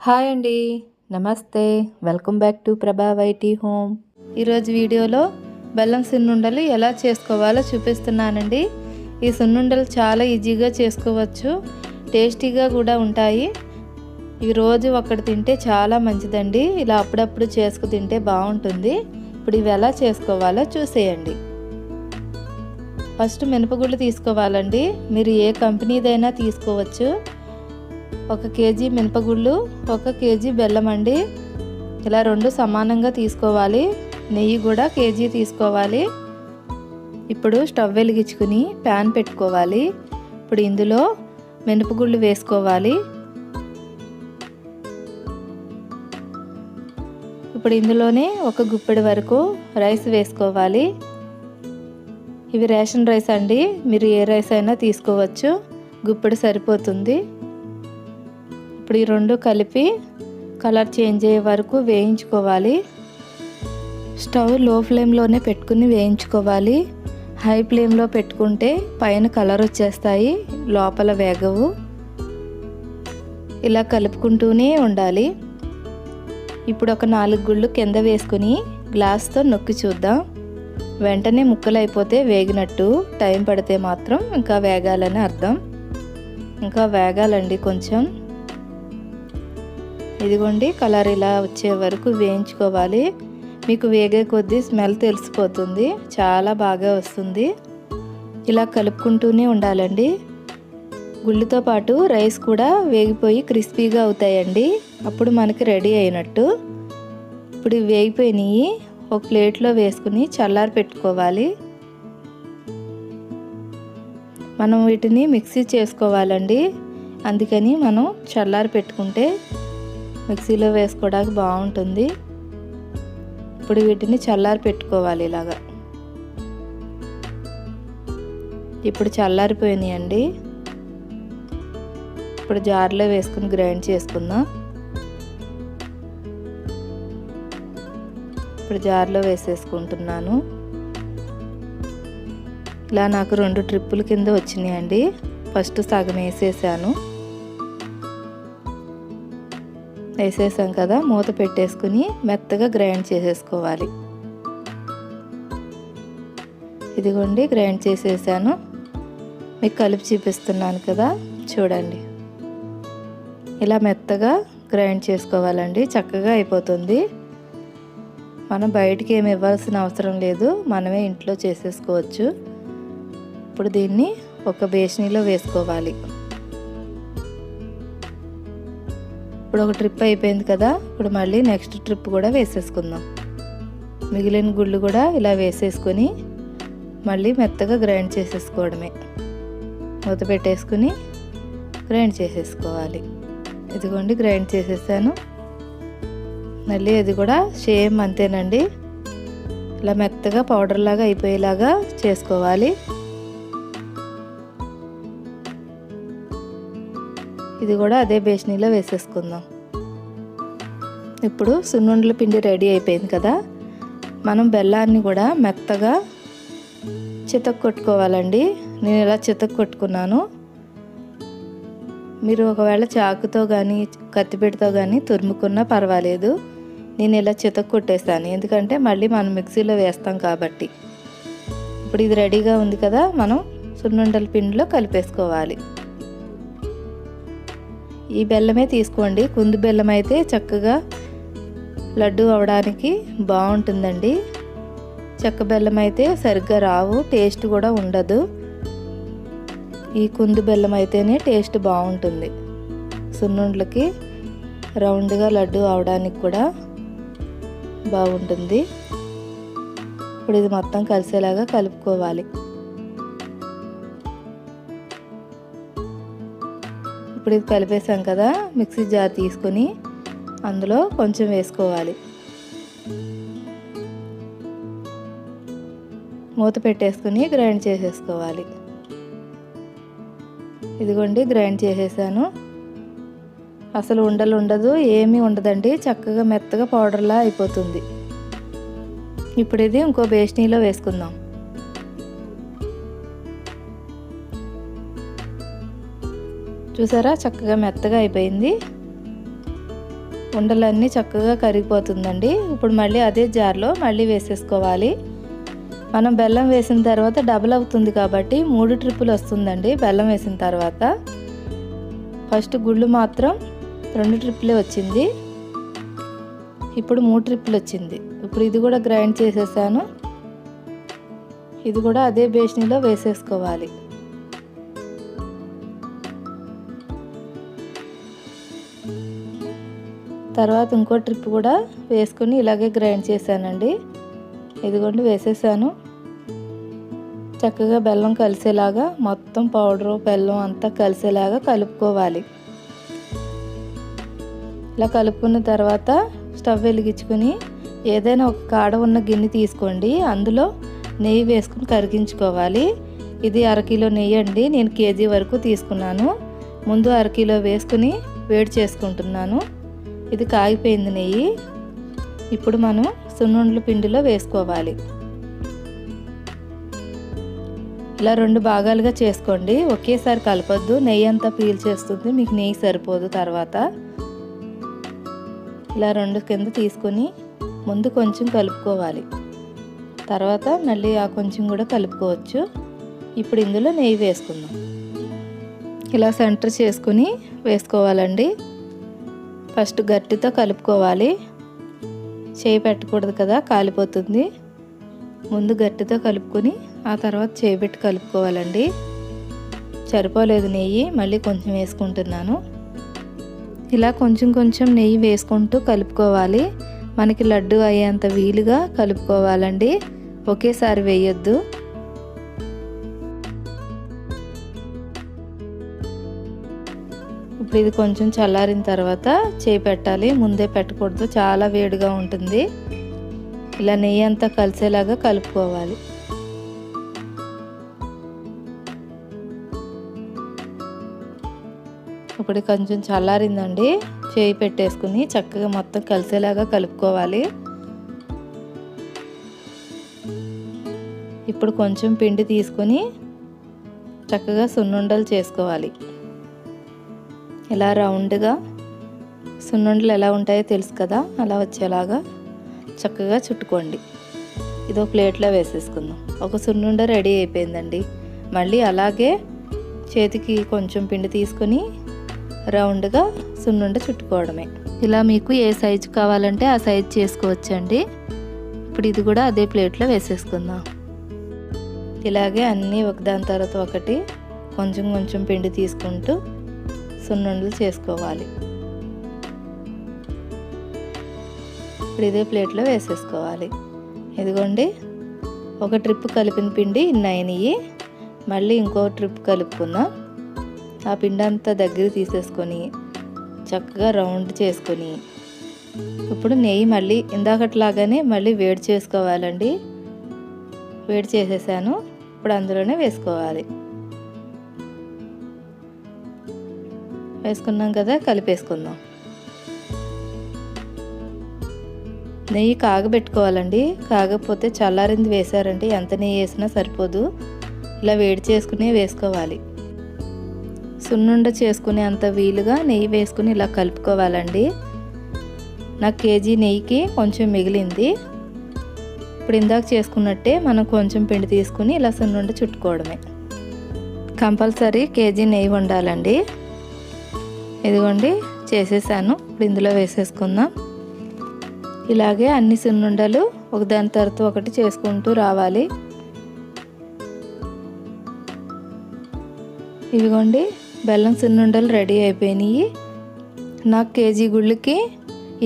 Hi అండి. నమస్తే. Welcome back to ప్రభా వైటీ హోమ్. ఈరోజు వీడియోలో బెల్లం సున్నుండలు ఎలా చేసుకోవాలో చూపిస్తున్నానండి. ఈ సున్నుండలు చాలా ఈజీగా చేసుకోవచ్చు, టేస్టీగా కూడా ఉంటాయి. ఇవి రోజు ఒకటి తింటే చాలా మంచిదండి. ఇలా అప్పుడప్పుడు చేసుకు తింటే బాగుంటుంది. ఇప్పుడు ఇవి ఎలా చేసుకోవాలో చూసేయండి. ఫస్ట్ మినపగుళ్ళు తీసుకోవాలండి. మీరు ఏ కంపెనీదైనా తీసుకోవచ్చు. 1 కేజీ మినపగుళ్ళు, 1 కేజీ బెల్లం అండి. ఇలా 2 సమానంగా తీసుకోవాలి. నెయ్యి కూడా కేజీ తీసుకోవాలి. ఇప్పుడు స్టవ్ వెలిగించుకుని ప్యాన్ పెట్టుకోవాలి. ఇప్పుడు ఇందులో మినపగుళ్ళు వేసుకోవాలి. ఇప్పుడు ఇందులోనే 1 గుప్పెడు వరకు రైస్ వేసుకోవాలి. ఇవి రేషన్ రైస్ అండి. మీరు ఏ రైస్ అయినా తీసుకోవచ్చు, గుప్పెడు సరిపోతుంది. ఇప్పుడు ఈ 2 కలిపి కలర్ చేంజ్ అయ్యే వరకు వేయించుకోవాలి. స్టవ్ లో ఫ్లేమ్లోనే పెట్టుకుని వేయించుకోవాలి. హై ఫ్లేమ్లో పెట్టుకుంటే పైన కలర్ వచ్చేస్తాయి, లోపల వేగవు. ఇలా కలుపుకుంటూనే ఉండాలి. ఇప్పుడు ఒక 4 గుళ్ళు కింద వేసుకుని గ్లాస్తో నొక్కి చూద్దాం. వెంటనే ముక్కలు అయిపోతే వేగినట్టు, టైం పడితే మాత్రం ఇంకా వేగాలని అర్థం. ఇంకా వేగాలండి కొంచెం. ఇదిగోండి, కలర్ ఇలా వచ్చే వరకు వేయించుకోవాలి. మీకు వేగే కొద్దీ స్మెల్ తెలిసిపోతుంది, చాలా బాగా వస్తుంది. ఇలా కలుపుకుంటూనే ఉండాలండి. గుళ్ళతో పాటు రైస్ కూడా వేగిపోయి క్రిస్పీగా అవుతాయండి. అప్పుడు మనకి రెడీ అయినట్టు. ఇప్పుడు వేగిపోయినాయి. ఒక ప్లేట్లో వేసుకుని చల్లారి పెట్టుకోవాలి. మనం వీటిని మిక్సీ చేసుకోవాలండి. అందుకని మనం చల్లారి పెట్టుకుంటే మిక్సీలో వేసుకోవడానికి బాగుంటుంది. ఇప్పుడు వీటిని చల్లారి పెట్టుకోవాలి ఇలాగా. ఇప్పుడు చల్లారిపోయినాయండి. ఇప్పుడు జార్లో వేసుకుని గ్రైండ్ చేసుకుందాం. ఇప్పుడు జార్లో వేసేసుకుంటున్నాను. ఇలా నాకు 2 ట్రిప్పుల కింద వచ్చినాయండి. ఫస్ట్ సగం వేసేసాను. వేసేసాం కదా, మూత పెట్టేసుకుని మెత్తగా గ్రైండ్ చేసేసుకోవాలి. ఇదిగోండి, గ్రైండ్ చేసేసాను. మీకు కలిపి చూపిస్తున్నాను కదా, చూడండి. ఇలా మెత్తగా గ్రైండ్ చేసుకోవాలండి. చక్కగా అయిపోతుంది. మనం బయటికి ఏమి ఇవ్వాల్సిన అవసరం లేదు, మనమే ఇంట్లో చేసేసుకోవచ్చు. ఇప్పుడు దీన్ని ఒక బేషనీలో వేసుకోవాలి. ఇప్పుడు ఒక ట్రిప్ అయిపోయింది కదా, ఇప్పుడు మళ్ళీ నెక్స్ట్ ట్రిప్ కూడా వేసేసుకుందాం. మిగిలిన గుళ్ళు కూడా ఇలా వేసేసుకొని మళ్ళీ మెత్తగా గ్రైండ్ చేసేసుకోవడమే. మూత పెట్టేసుకుని గ్రైండ్ చేసేసుకోవాలి. ఇదిగోండి, గ్రైండ్ చేసేసాను. మళ్ళీ అది కూడా సేమ్ అంతేనండి. ఇలా మెత్తగా పౌడర్ లాగా అయిపోయేలాగా చేసుకోవాలి. ఇది కూడా అదే బేషనీలో వేసేసుకుందాం. ఇప్పుడు సున్నుండల పిండి రెడీ అయిపోయింది కదా, మనం బెల్లాన్ని కూడా మెత్తగా చితక్కొట్టుకోవాలండి. నేను ఇలా చితక్కొట్టుకున్నాను. మీరు ఒకవేళ చాకుతో కానీ కత్తిపీటతో కానీ తురుముకున్నా పర్వాలేదు. నేను ఇలా చితక్కొట్టేసాను, ఎందుకంటే మళ్ళీ మనం మిక్సీలో వేస్తాం కాబట్టి. ఇప్పుడు ఇది రెడీగా ఉంది కదా, మనం సున్నుండల పిండిలో కలిపేసుకోవాలి. ఈ బెల్లమే తీసుకోండి. కుందు బెల్లం అయితే చక్కగా లడ్డు అవడానికి బాగుంటుందండి. చెక్క బెల్లం అయితే సరిగ్గా రావు, టేస్ట్ కూడా ఉండదు. ఈ కుందు బెల్లం అయితేనే టేస్ట్ బాగుంటుంది. సున్నుండలకి రౌండ్గా లడ్డు అవడానికి కూడా బాగుంటుంది. ఇప్పుడు ఇది మొత్తం కలిసేలాగా కలుపుకోవాలి. ఇప్పుడు ఇది కలిపేసాం కదా, మిక్సీ జార్ తీసుకొని అందులో కొంచెం వేసుకోవాలి. మూత పెట్టేసుకుని గ్రైండ్ చేసేసుకోవాలి. ఇదిగోండి, గ్రైండ్ చేసేసాను. అసలు ఉండలు ఉండదు, ఏమీ ఉండదండి. చక్కగా మెత్తగా పౌడర్లా అయిపోతుంది. ఇప్పుడు ఇది ఇంకో బేషనీలో వేసుకుందాం. చూసారా, చక్కగా మెత్తగా అయిపోయింది. ఉండలన్నీ చక్కగా కరిగిపోతుందండి. ఇప్పుడు మళ్ళీ అదే జార్లో మళ్ళీ వేసేసుకోవాలి. మనం బెల్లం వేసిన తర్వాత డబుల్ అవుతుంది కాబట్టి 3 ట్రిప్పులు వస్తుందండి బెల్లం వేసిన తర్వాత. ఫస్ట్ గుళ్ళు మాత్రం 2 ట్రిప్పులే వచ్చింది, ఇప్పుడు 3 ట్రిప్పులు వచ్చింది. ఇప్పుడు ఇది కూడా గ్రైండ్ చేసేసాను. ఇది కూడా అదే బేషన్లో వేసేసుకోవాలి. తర్వాత ఇంకో ట్రిప్ కూడా వేసుకుని ఇలాగే గ్రైండ్ చేశానండి. ఇదిగోండి వేసేసాను. చక్కగా బెల్లం కలిసేలాగా మొత్తం పౌడరు బెల్లం అంతా కలిసేలాగా కలుపుకోవాలి. ఇలా కలుపుకున్న తర్వాత స్టవ్ వెలిగించుకొని ఏదైనా ఒక కాడ ఉన్న గిన్నె తీసుకోండి. అందులో నెయ్యి వేసుకుని కరిగించుకోవాలి. ఇది 1/2 కిలో నెయ్యి అండి, నేను కేజీ వరకు తీసుకున్నాను. ముందు 1/2 కిలో వేసుకుని వేడి చేసుకుంటున్నాను. ఇది కాగిపోయింది నెయ్యి. ఇప్పుడు మనం సున్నుండల పిండిలో వేసుకోవాలి. ఇలా 2 భాగాలుగా చేసుకోండి, ఒకేసారి కలపొద్దు, నెయ్యి అంతా పీల్చేస్తుంది, మీకు నెయ్యి సరిపోదు తర్వాత. ఇలా 2 కింద తీసుకొని ముందు కొంచెం కలుపుకోవాలి, తర్వాత మళ్ళీ ఆ కొంచెం కూడా కలుపుకోవచ్చు. ఇప్పుడు ఇందులో నెయ్యి వేసుకుందాం. ఇలా సెంటర్ చేసుకుని వేసుకోవాలండి. ఫస్ట్ గట్టితో కలుపుకోవాలి, చేయి పెట్టకూడదు కదా, కాలిపోతుంది. ముందు గట్టితో కలుపుకొని ఆ తర్వాత చేయి పెట్టి కలుపుకోవాలండి. సరిపోలేదు నెయ్యి, మళ్ళీ కొంచెం వేసుకుంటున్నాను. ఇలా కొంచెం కొంచెం నెయ్యి వేసుకుంటూ కలుపుకోవాలి. మనకి లడ్డు అయ్యేంత వీలుగా కలుపుకోవాలండి, ఒకేసారి వేయొద్దు. ఇప్పుడు ఇది కొంచెం చల్లారిన తర్వాత చేయి పెట్టాలి, ముందే పెట్టకూడదు, చాలా వేడిగా ఉంటుంది. ఇలా నెయ్యి అంతా కలిసేలాగా కలుపుకోవాలి. ఇప్పుడు కొంచెం చల్లారిందండి, చేయి పెట్టేసుకుని చక్కగా మొత్తం కలిసేలాగా కలుపుకోవాలి. ఇప్పుడు కొంచెం పిండి తీసుకొని చక్కగా సున్నుండలు చేసుకోవాలి. ఇలా రౌండ్గా సున్నుండలు ఎలా ఉంటాయో తెలుసు కదా, అలా వచ్చేలాగా చక్కగా చుట్టుకోండి. ఇదో ప్లేట్లో వేసేసుకుందాం. ఒక సున్నుండ రెడీ అయిపోయిందండి. మళ్ళీ అలాగే చేతికి కొంచెం పిండి తీసుకొని రౌండ్గా సున్నుండ చుట్టుకోవడమే. ఇలా మీకు ఏ సైజు కావాలంటే ఆ సైజు చేసుకోవచ్చండి. ఇప్పుడు ఇది కూడా అదే ప్లేట్లో వేసేసుకుందాం. ఇలాగే అన్నీ ఒకదాని తర్వాత ఒకటి కొంచెం కొంచెం పిండి తీసుకుంటూ సున్నుండలు చేసుకోవాలి. ఇప్పుడు ఇదే ప్లేట్లో వేసేసుకోవాలి. ఇదిగోండి, ఒక ట్రిప్ కలిపిన పిండి ఇన్ని అయినాయి. మళ్ళీ ఇంకో ట్రిప్ కలుపుకుందాం. ఆ పిండి అంతా దగ్గర తీసేసుకొని చక్కగా రౌండ్ చేసుకొని ఇప్పుడు నెయ్యి మళ్ళీ ఇందాకట్లాగానే మళ్ళీ వేడి చేసుకోవాలండి. వేడి చేసేసాను, ఇప్పుడు అందులోనే వేసుకోవాలి. వేసుకున్నాం కదా, కలిపేసుకుందాం. నెయ్యి కాగబెట్టుకోవాలండి, కాగకపోతే చల్లారింది వేసారంటే ఎంత నెయ్యి వేసినా సరిపోదు. ఇలా వేడి చేసుకుని వేసుకోవాలి. సున్నుండ చేసుకునే అంత వీలుగా నెయ్యి వేసుకుని ఇలా కలుపుకోవాలండి. నాకు కేజీ నెయ్యికి కొంచెం మిగిలింది. ఇప్పుడు ఇందాక చేసుకున్నట్టే మనం కొంచెం పిండి తీసుకుని ఇలా సున్నుండ చుట్టుకోవడమే. కంపల్సరీ కేజీ నెయ్యి ఉండాలండి. ఇదిగోండి చేసేసాను. ఇప్పుడు ఇందులో వేసేసుకుందాం. ఇలాగే అన్ని సున్నుండలు ఒకదాని తర్వాత ఒకటి చేసుకుంటూ రావాలి. ఇవిగోండి బెల్లం సున్నుండలు రెడీ అయిపోయినాయి. నాకు కేజీ గుళ్ళకి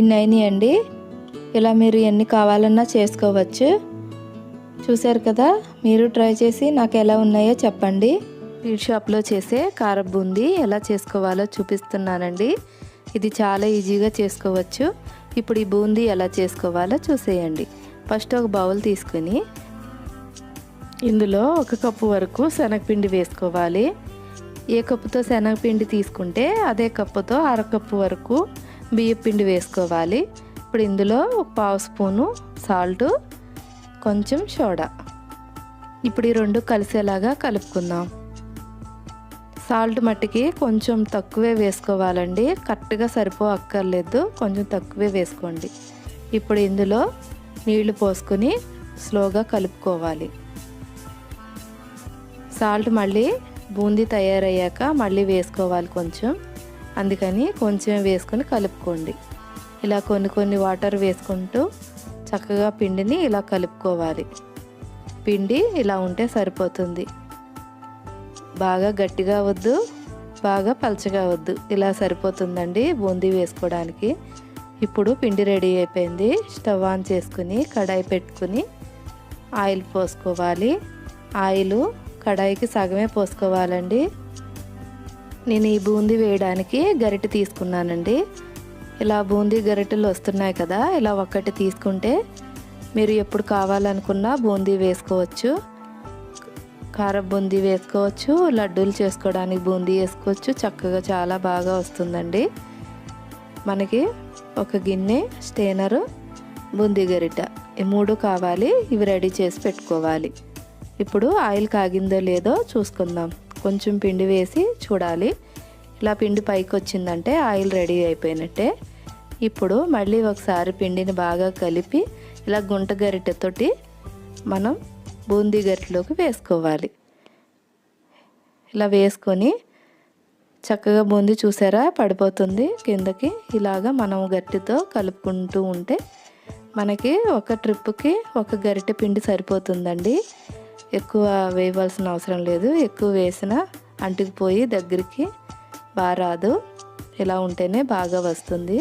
ఇన్ని అయినాయండి. ఇలా మీరు ఎన్ని కావాలన్నా చేసుకోవచ్చు. చూశారు కదా, మీరు ట్రై చేసి నాకు ఎలా ఉన్నాయో చెప్పండి. స్వీట్ షాప్లో చేసే కారం బూందీ ఎలా చేసుకోవాలో చూపిస్తున్నానండి. ఇది చాలా ఈజీగా చేసుకోవచ్చు. ఇప్పుడు ఈ బూందీ ఎలా చేసుకోవాలో చూసేయండి. ఫస్ట్ ఒక బౌల్ తీసుకుని ఇందులో 1 కప్పు వరకు శనగపిండి వేసుకోవాలి. ఏ కప్పుతో శనగపిండి తీసుకుంటే అదే కప్పుతో 1/2 కప్పు వరకు బియ్యం పిండి వేసుకోవాలి. ఇప్పుడు ఇందులో 1/2 స్పూను సాల్టు, కొంచెం సోడా. ఇప్పుడు ఈ రెండు కలిసేలాగా కలుపుకుందాం. సాల్ట్ మట్టికి కొంచెం తక్కువే వేసుకోవాలండి, కరెక్ట్గా అక్కర్లేదు, కొంచెం తక్కువే వేసుకోండి. ఇప్పుడు ఇందులో నీళ్లు పోసుకొని స్లోగా కలుపుకోవాలి. సాల్ట్ మళ్ళీ బూందీ తయారయ్యాక మళ్ళీ వేసుకోవాలి కొంచెం, అందుకని కొంచెం వేసుకొని కలుపుకోండి. ఇలా కొన్ని వాటర్ వేసుకుంటూ చక్కగా పిండిని ఇలా కలుపుకోవాలి. పిండి ఇలా ఉంటే సరిపోతుంది, బాగా గట్టిగా వద్దు, బాగా పలచగా వద్దు, ఇలా సరిపోతుందండి బూందీ వేసుకోవడానికి. ఇప్పుడు పిండి రెడీ అయిపోయింది. స్టవ్ ఆన్ చేసుకుని కడాయి పెట్టుకుని ఆయిల్ పోసుకోవాలి. ఆయిల్ కడాయికి సగమే పోసుకోవాలండి. నేను ఈ బూందీ వేయడానికి గరిటె తీసుకున్నానండి. ఇలా బూందీ గరిటెలు వస్తున్నాయి కదా, ఇలా ఒక్కటి తీసుకుంటే మీరు ఎప్పుడు కావాలనుకున్నా బూందీ వేసుకోవచ్చు. కారం బూందీ వేసుకోవచ్చు, లడ్డూలు చేసుకోవడానికి బూందీ వేసుకోవచ్చు. చక్కగా చాలా బాగా వస్తుందండి. మనకి ఒక గిన్నె, స్టెయినరు, బూందీ గరిట, ఈ 3 కావాలి. ఇవి రెడీ చేసి పెట్టుకోవాలి. ఇప్పుడు ఆయిల్ కాగిందో లేదో చూసుకుందాం. కొంచెం పిండి వేసి చూడాలి. ఇలా పిండి పైకి వచ్చిందంటే ఆయిల్ రెడీ అయిపోయినట్టే. ఇప్పుడు మళ్ళీ ఒకసారి పిండిని బాగా కలిపి ఇలా గుంట గరిటెతోటి మనం బూందీ గరిటెలోకి వేసుకోవాలి. ఇలా వేసుకొని చక్కగా బూందీ చూసారా పడిపోతుంది కిందకి. ఇలాగా మనం గరిటెతో కలుపుకుంటూ ఉంటే మనకి ఒక ట్రిప్కి ఒక గరిటె పిండి సరిపోతుందండి. ఎక్కువ వేయవలసిన అవసరం లేదు, ఎక్కువ వేసినా అంటుకుపోయి దగ్గరికి బాగా రాదు. ఇలా ఉంటేనే బాగా వస్తుంది.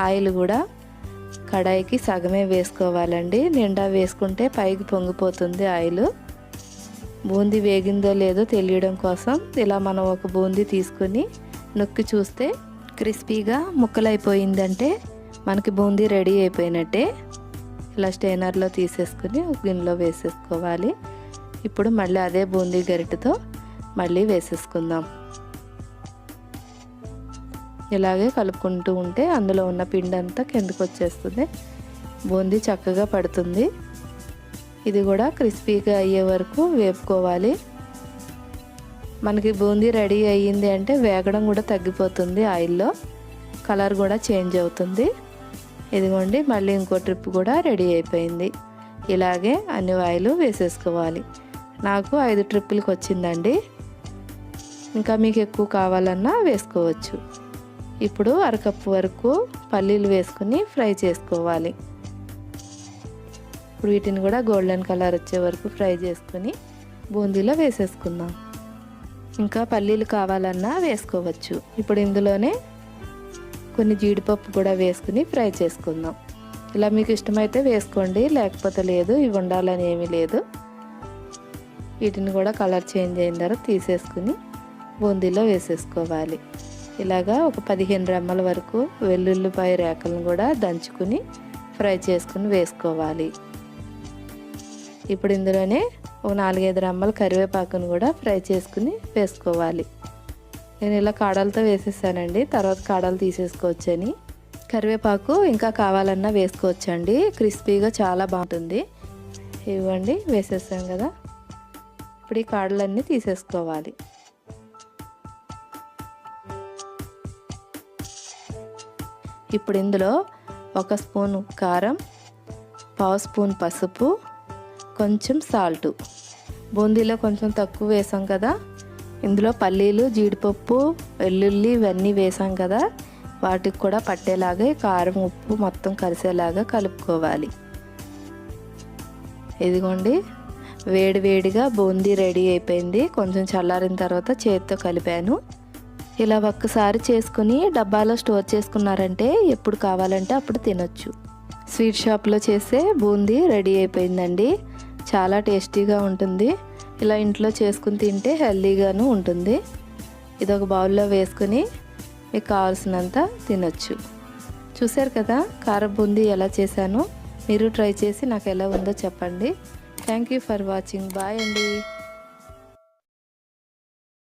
ఆయిల్ కూడా కడాయికి సగమే వేసుకోవాలండి, నిండా వేసుకుంటే పైకి పొంగిపోతుంది ఆయిల్. బూందీ వేగిందో లేదో తెలియడం కోసం ఇలా మనం ఒక బూందీ తీసుకొని నొక్కి చూస్తే క్రిస్పీగా ముక్కలైపోయిందంటే మనకి బూందీ రెడీ అయిపోయినట్టే. ఇలా స్టెయినర్లో తీసేసుకుని ఒక గిన్నెలో వేసేసుకోవాలి. ఇప్పుడు మళ్ళీ అదే బూందీ గరిటెతో మళ్ళీ వేసేసుకుందాం. ఇలాగే కలుపుకుంటూ ఉంటే అందులో ఉన్న పిండి అంతా కిందకు వచ్చేస్తుంది, బూందీ చక్కగా పడుతుంది. ఇది కూడా క్రిస్పీగా అయ్యే వరకు వేపుకోవాలి. మనకి బూందీ రెడీ అయ్యింది అంటే వేగడం కూడా తగ్గిపోతుంది, ఆయిల్లో కలర్ కూడా చేంజ్ అవుతుంది. ఇదిగోండి మళ్ళీ ఇంకో ట్రిప్ కూడా రెడీ అయిపోయింది. ఇలాగే అన్ని ఆయిల్ వేసేసుకోవాలి. నాకు 5 ట్రిప్పులకి వచ్చిందండి, ఇంకా మీకు ఎక్కువ కావాలన్నా వేసుకోవచ్చు. ఇప్పుడు అరకప్పు వరకు పల్లీలు వేసుకుని ఫ్రై చేసుకోవాలి. ఇప్పుడు వీటిని కూడా గోల్డెన్ కలర్ వచ్చే వరకు ఫ్రై చేసుకుని బూందీలో వేసేసుకుందాం. ఇంకా పల్లీలు కావాలన్నా వేసుకోవచ్చు. ఇప్పుడు ఇందులోనే కొన్ని జీడిపప్పు కూడా వేసుకుని ఫ్రై చేసుకుందాం. ఇలా మీకు ఇష్టమైతే వేసుకోండి, లేకపోతే లేదు, ఇవి ఉండాలని ఏమీ లేదు. వీటిని కూడా కలర్ చేంజ్ అయిన తర్వాత తీసేసుకుని బూందీలో వేసేసుకోవాలి. ఇలాగా ఒక 15 రెమ్మల వరకు వెల్లుల్లిపాయ రేకలను కూడా దంచుకుని ఫ్రై చేసుకుని వేసుకోవాలి. ఇప్పుడు ఇందులోనే ఒక 4-5 రెమ్మల కరివేపాకును కూడా ఫ్రై చేసుకుని వేసుకోవాలి. నేను ఇలా కాడలతో వేసేసానండి, తర్వాత కాడలు తీసేసుకోవచ్చని. కరివేపాకు ఇంకా కావాలన్నా వేసుకోవచ్చండి, క్రిస్పీగా చాలా బాగుంటుంది. ఇవ్వండి వేసేసాం కదా, ఇప్పుడు ఈ కాడలన్నీ తీసేసుకోవాలి. ఇప్పుడు ఇందులో 1 స్పూన్ కారం, 1/2 స్పూన్ పసుపు, కొంచెం సాల్టు. బూందీలో కొంచెం తక్కువ వేసాం కదా, ఇందులో పల్లీలు, జీడిపప్పు, వెల్లుల్లి ఇవన్నీ వేసాం కదా, వాటికి కూడా పట్టేలాగా కారం, ఉప్పు మొత్తం కలిసేలాగా కలుపుకోవాలి. ఇదిగోండి వేడివేడిగా బూందీ రెడీ అయిపోయింది. కొంచెం చల్లారిన తర్వాత చేతితో కలిపాను. ఇలా ఒక్కసారి చేసుకుని డబ్బాలో స్టోర్ చేసుకున్నారంటే ఎప్పుడు కావాలంటే అప్పుడు తినొచ్చు. స్వీట్ షాప్లో చేసే బూందీ రెడీ అయిపోయిందండి, చాలా టేస్టీగా ఉంటుంది. ఇలా ఇంట్లో చేసుకుని తింటే హెల్తీగాను ఉంటుంది. ఇది ఒక బౌల్లో వేసుకుని మీకు కావాల్సినంత తినొచ్చు. చూశారు కదా కారం బూందీ ఎలా చేశానో, మీరు ట్రై చేసి నాకు ఎలా ఉందో చెప్పండి. Thank you for watching. Bye అండి.